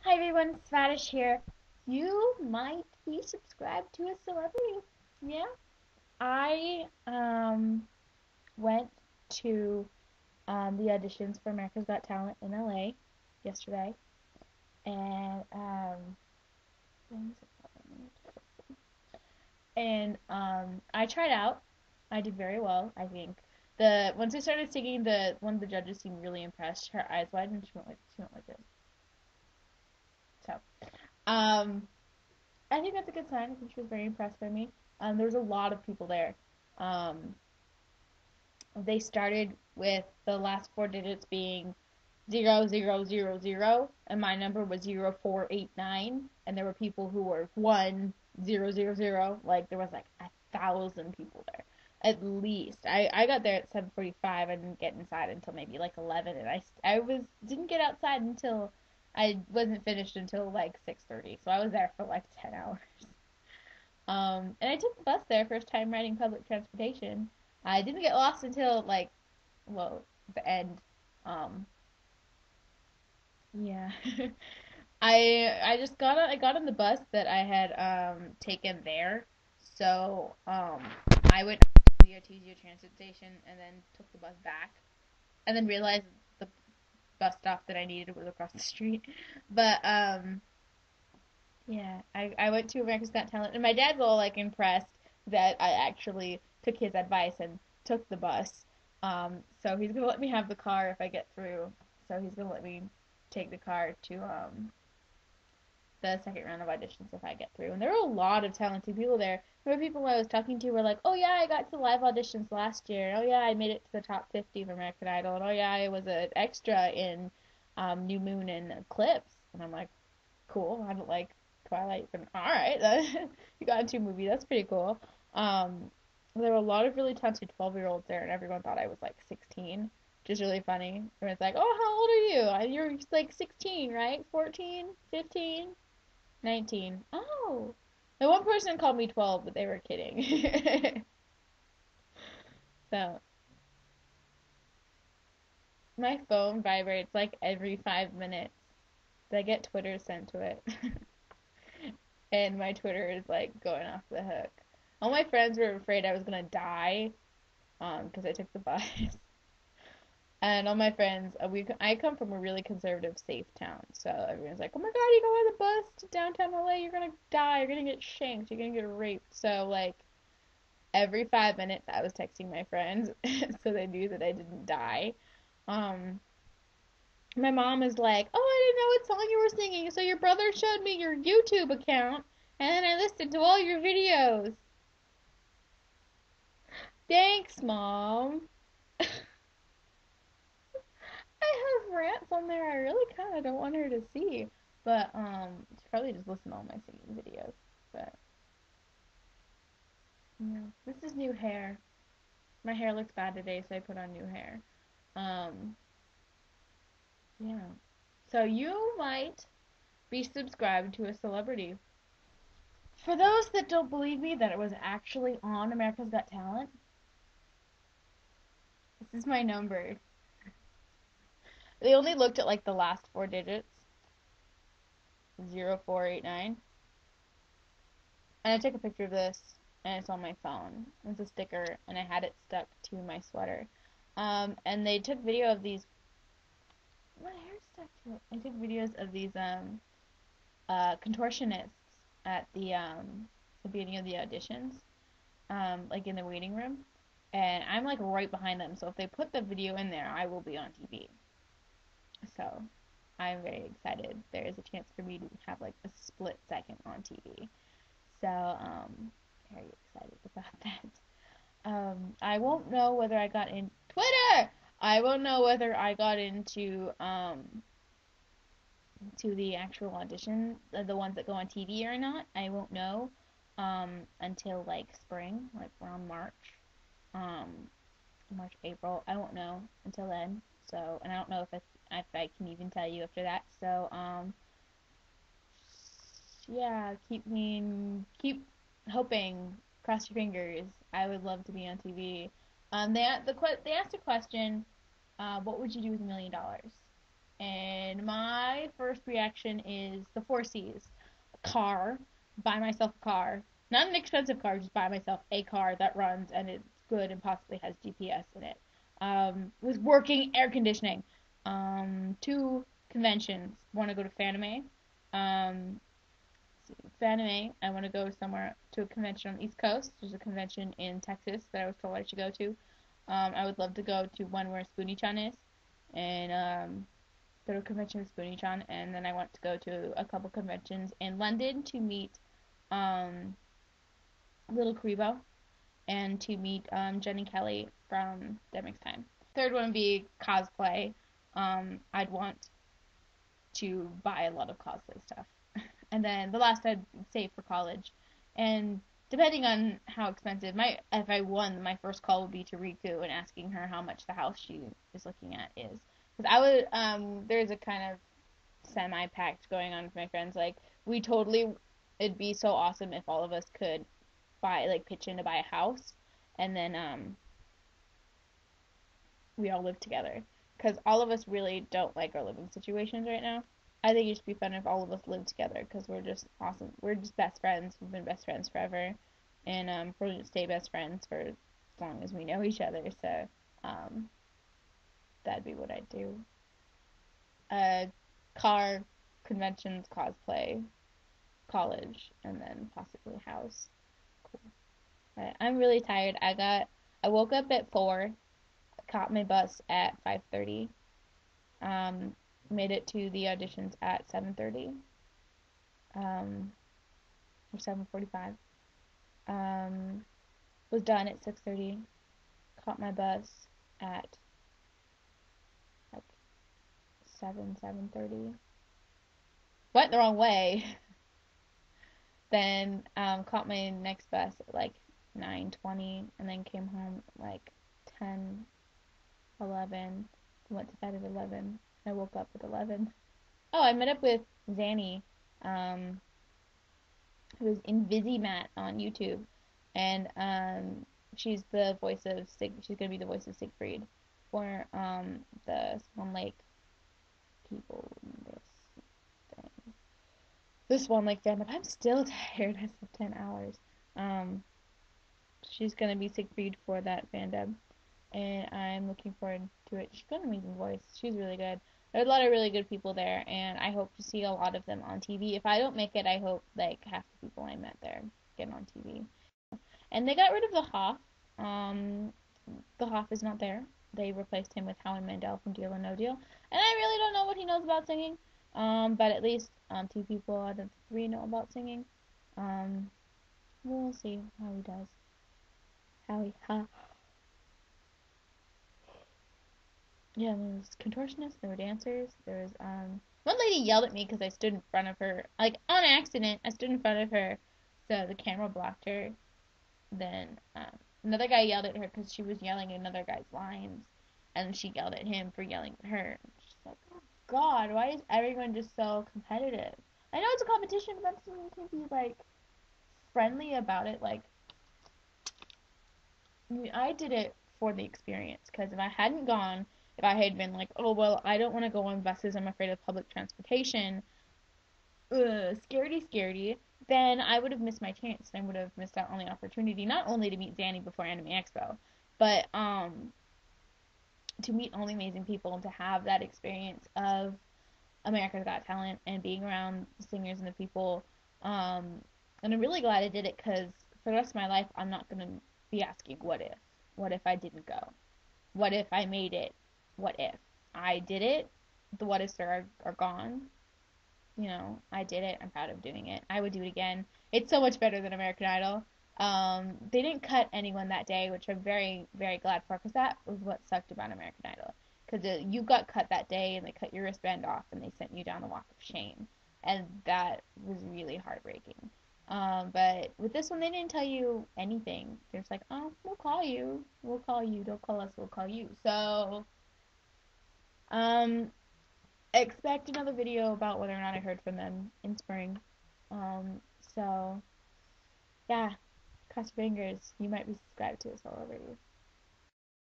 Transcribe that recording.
Hi everyone, Sfadish here. You might be subscribed to a celebrity. Yeah. I went to the auditions for America's Got Talent in LA yesterday, and I tried out. I did very well, I think. The once I started singing, the one of the judges seemed really impressed. Her eyes widened and she went like this. So, um I think that's a good sign. I think she was very impressed by me. There was a lot of people there. Um, they started with the last four digits being 0000, and my number was 0489, and there were people who were 1000. Like there was like 1,000 people there, at least. I got there at 7:45. I didn't get inside until maybe like 11, and I didn't get outside until I wasn't finished until like 6:30. So I was there for like 10 hours. And I took the bus there, first time riding public transportation. I didn't get lost until like, well, the end. Um, yeah. I got on the bus that I had taken there. So I went to the Artesia Transit Station and then took the bus back, and then realized the bus stop that I needed was across the street. But yeah, I went to America's Got Talent, and my dad's all like impressed that I actually took his advice and took the bus. So he's gonna let me have the car if I get through. So he's gonna let me take the car to the second round of auditions if I get through. And there were a lot of talented people there. There were people I was talking to were like, "Oh yeah, I got to live auditions last year. Oh yeah, I made it to the top 50 of American Idol. And oh yeah, I was an extra in New Moon and Eclipse." And I'm like, cool. I don't like Twilight, but all right, you got into a movie. That's pretty cool. Um, there were a lot of really talented 12-year-olds there, and everyone thought I was like 16, which is really funny. Everyone's like, "Oh, how old are you? You're like 16, right? 14, 15, 19." Oh, and one person called me 12, but they were kidding. So my phone vibrates like every 5 minutes. I get Twitter sent to it. And my Twitter is like going off the hook. All my friends were afraid I was gonna die, because I took the bus. And all my friends, I come from a really conservative, safe town, so everyone's like, "Oh my God, you go on the bus to downtown LA, you're gonna die, you're gonna get shanked, you're gonna get raped." So like every 5 minutes, I was texting my friends, so they knew that I didn't die. Um, my mom is like, "Oh, I didn't know what song you were singing, so your brother showed me your YouTube account, and then I listened to all your videos." Thanks, Mom. I have rants on there I really kind of don't want her to see, but she probably just listen to all my singing videos. But yeah, this is new hair. My hair looks bad today, so I put on new hair. Um, yeah. So you might be subscribed to a celebrity. For those that don't believe me that it was actually on America's Got Talent, this is my number. They only looked at like the last four digits, 0489. And I took a picture of this, and it's on my phone. It's a sticker, and I had it stuck to my sweater. And they took video of these. My hair's stuck to it. I took videos of these contortionists at the beginning of the auditions, like in the waiting room. And I'm like right behind them, so if they put the video in there, I will be on TV. So I'm very excited. There is a chance for me to have like a split second on TV. So very excited about that. I won't know whether I got in Twitter. I won't know whether I got into to the actual audition, the ones that go on TV or not. I won't know until like spring, like around March, um, March, April. I won't know until then. So, and I don't know if I can even tell you after that. So, yeah, keep hoping. Cross your fingers. I would love to be on TV. They asked a question. What would you do with $1 million? And my first reaction is the four C's. A car, buy myself a car. Not an expensive car, just buy myself a car that runs and it's good and possibly has GPS in it. With working air conditioning. Two conventions. Want to go to Fanime. Um, Fanime, I want to go somewhere to a convention on the East Coast. There's a convention in Texas that I was told I should go to. I would love to go to one where Spoonie-chan is. And go to a convention with Spoonie-chan, and then I want to go to a couple conventions in London to meet um, Little Karibo and to meet Jenny Kelly from Demix Time. Third one would be cosplay. I'd want to buy a lot of cosplay stuff. And then the last I'd save for college. And depending on how expensive, if I won, my first call would be to Riku and asking her how much the house she is looking at is. Because I would, there's a kind of semi-pact going on with my friends. Like, it'd be so awesome if all of us could pitch in to buy a house, and then, we all live together. Because all of us really don't like our living situations right now. I think it should be fun if all of us live together because we're just awesome. We're just best friends. We've been best friends forever, and we're gonna stay best friends for as long as we know each other. So, um, that'd be what I'd do. Car, conventions, cosplay, college, and then possibly house. Cool. But I'm really tired. I woke up at 4, caught my bus at 5:30. Um, Made it to the auditions at 7:30. Or 7:45. Um, was done at 6:30. Caught my bus at like 7:30. Went the wrong way. Then caught my next bus at like 9:20, and then came home at like 10, 11. Went to bed at 11. I woke up at 11. Oh, I met up with Zanny, um, who is Invisimat on YouTube, and she's the voice of She's gonna be the voice of Siegfried for the Swan Lake people in this thing. This Swan Lake fandom. I'm still tired. I slept 10 hours. Um, she's gonna be Siegfried for that fandom, and I'm looking forward to it. She's got an amazing voice. She's really good. There's a lot of really good people there, and I hope to see a lot of them on TV. If I don't make it, I hope like half the people I met there get on TV. And they got rid of the Hoff. Um, the Hoff is not there. They replaced him with Howie Mandel from Deal or No Deal, and I really don't know what he knows about singing. But at least 2 people out of 3 know about singing. Um, we'll see how he does. How Yeah, there was contortionists, there were dancers, there was one lady yelled at me because I stood in front of her, like on accident. I stood in front of her, so the camera blocked her. Then another guy yelled at her because she was yelling another guy's lines, and she yelled at him for yelling at her. She's like, oh God, why is everyone just so competitive? I know it's a competition, but you can be like friendly about it. Like I did it for the experience because if I hadn't gone, if I had been like, oh well, I don't want to go on buses, I'm afraid of public transportation, scaredy scaredy, then I would have missed my chance and I would have missed out on the opportunity not only to meet Zanny before Anime Expo, but to meet all the amazing people and to have that experience of America's Got Talent and being around the singers and the people. Um, and I'm really glad I did it because for the rest of my life, I'm not gonna be asking what if. What if I didn't go? What if I made it? What if I did it? The what ifs are gone. I did it. I'm proud of doing it. I would do it again. It's so much better than American Idol. They didn't cut anyone that day, which I'm very, very glad for, because that was what sucked about American Idol. Because you got cut that day, and they cut your wristband off, and they sent you down the walk of shame, and that was really heartbreaking. But with this one, they didn't tell you anything. They're just like, oh, we'll call you. We'll call you. Don't call us. We'll call you. So, um, expect another video about whether or not I heard from them in spring. Um, so yeah, cross your fingers. You might be subscribed to us already.